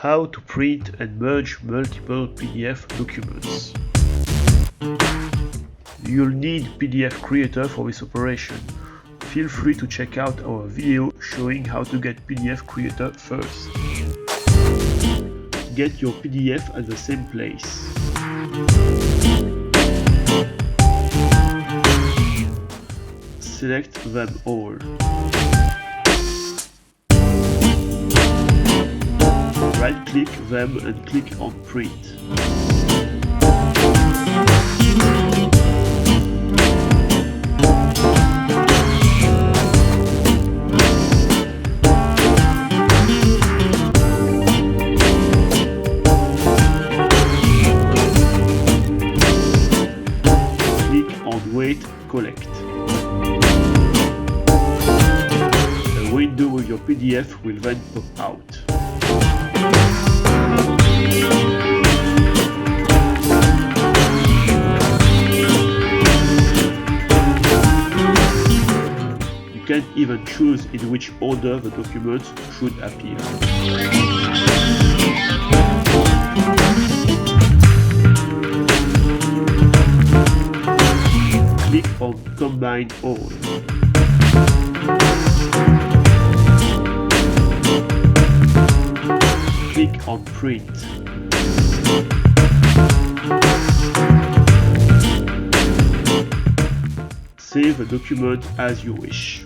How to print and merge multiple PDF documents. You'll need PDF Creator for this operation. Feel free to check out our video showing how to get PDF Creator first. Get your PDF at the same place. Select them all. Right-click them and click on Print. Click on Wait, Collect. A window with your PDF will then pop out. You can even choose in which order the documents should appear. Click on Combine All. Click on Print. Save the document as you wish.